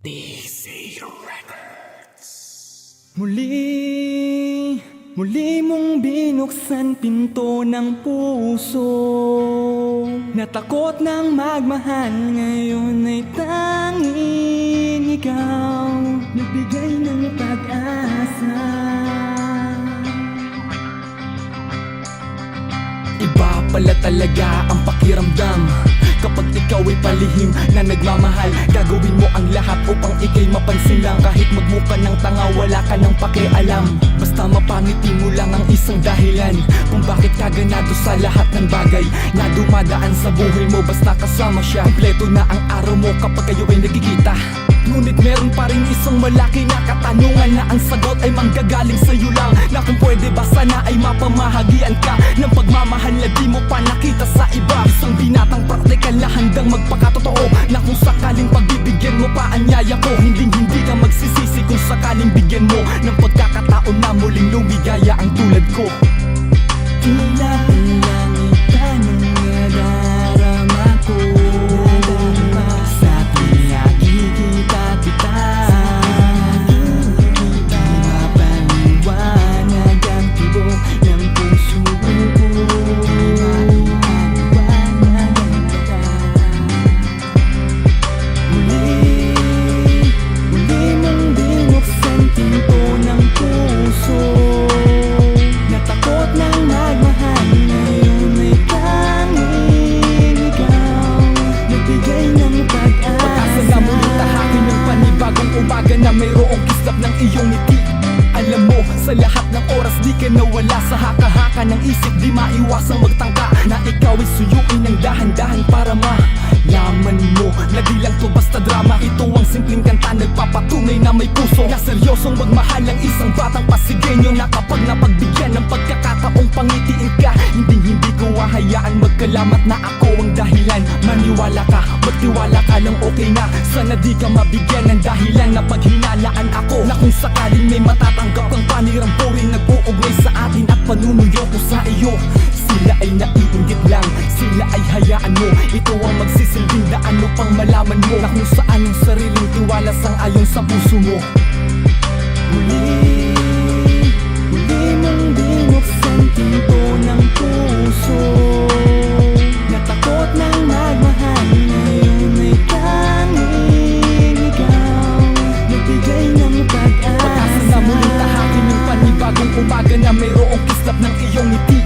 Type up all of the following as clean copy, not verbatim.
DC Records. Muli mong binuksan pinto ng puso. Natakot ng magmahal, ngayon ay tanging ikaw nagbigay ng pag-asa. Iba pala talaga ang pakiramdam kapag ikaw ay palihim na nagmamahal. Gagawin mo ang lahat upang ikay mapansin lang. Kahit magmukha ng tanga, wala ka ng pakialam. Basta mapangiti mo lang ang isang dahilan kung bakit ka ganado sa lahat ng bagay na dumadaan sa buhay mo. Basta kasama siya, kompleto na ang araw mo kapag kayo ay nagkikita. Ngunit meron pa rin isang malaki na katanungan na ang sagot ay manggagaling sa'yo lang. Na kung pwede ba sana ay mapamahagian ka ng pagmamahal na di mo pa nakita sa iba. Isang binatang praktikal na handang magpakatotoo na kung sakaling pagbibigyan mo pa ang yaya ko, hindi ka magsisisi kung sakaling bigyan mo ng pagkakataon na muling lumigaya ang tulad ko. Tila lang ika ng nadarama ko sa pinakikita kita. Di mapaliwanag ang tibok ng puso ko. Muli mong binuksan pinto ng puso. Natakot ng magmahal, ngayon ay tanging ikaw nagbigay ng pag-asa. Pag-asa na muling tahakin ng panibagong umaga na mayroong kislap ng iyong ngiti. Alam mo, sa lahat ng oras di ka nawala sa haka-haka ng isip. Di maiwasang magtangka na ikaw ay suyuin ng dahan-dahan para malaman mo na di lang to basta drama. Ito ang simpleng kanta nagpapatunay na may puso, na seryosong magmahal ang isang batang Pasigenyo, na kapag napagbigyan ng pagkakataong pangitiin ka, hindi ko hahayaan magkalamat na ako ang dahilan. Maniwala ka, magtiwala ka lang, okay na. Sana di ka mabigyan ng dahilan na paghinalaan ako, na kung sakaling may matatanggap kang panirampuring nag-uugnay sa atin at panunuyo ko sa iyo. Sila ay naiinggit lang, sila ay hayaan mo. Ito ang magsisilbing daan upang malaman mo na kung saan ang sariling tiwala sang-ayon sa puso mo. Muli mong binuksan pinto ng puso. Natakot ng magmahal, ngayon ay tanging ikaw nagbigay ng pag-asa. Pag-asa na muling tahakin ng panibagong umaga na mayroong kislap ng iyong ngiti.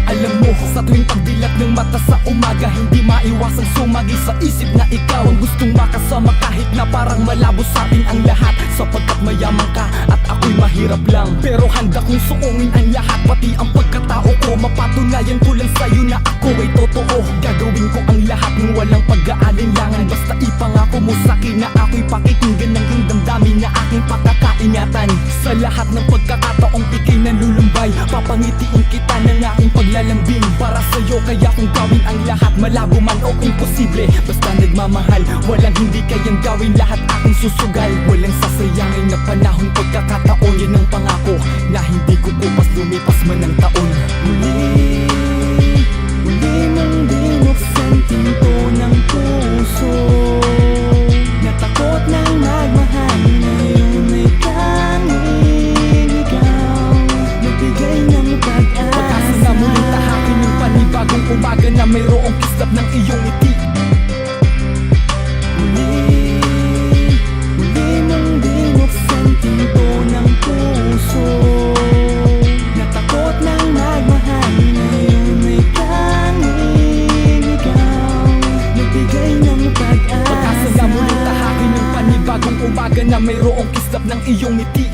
Alam mo, sa tuwing pagdilat ng mata sa umaga, hindi maiwasang sumagi sa isip na ikaw ang gustong makasama. Kahit na parang malabo sa atin ang lahat, sapagkat mayaman ka at ako'y mahirap lang. Pero handa kong suungin ang lahat, pati ang pagkatao ko. Mapatunayan ko lang sa'yo na ako ay totoo. Gagawin ko ang lahat ng walang pag-aalinlangan. Basta ipangako mo sa'kin na ako'y pakikinggan ng iyong damdamin na aking pagkakaingatan. Sa lahat ng pagkakataong ikay nalulumbay, papangitiin kita ng aking paglalambing. Para sa'yo kaya kung gawin ang lahat, malabo man o imposible. Basta nagmamahal, walang hindi kayang gawin, lahat aking susugal. Walang sasayangin na panahon, pagkakataon, yan ang pangako na hindi ko kupas lumipas man ng taon. Muli mong binuksan pinto ng puso. Natakot ng magmahal, ngayon ay tanging ikaw nagbigay ng pag-asa. Pag-asa na muling tahakin ng panibagong umaga na mayroong kislap ng iyong ngiti. Muli mong binuksan pinto ng puso. Natakot ng magmahal, ngayon ay tanging ikaw nagbigay ng pag-asa. Pag-asa na muling tahakin ng panibagong umaga na mayroong kislap ng iyong ngiti.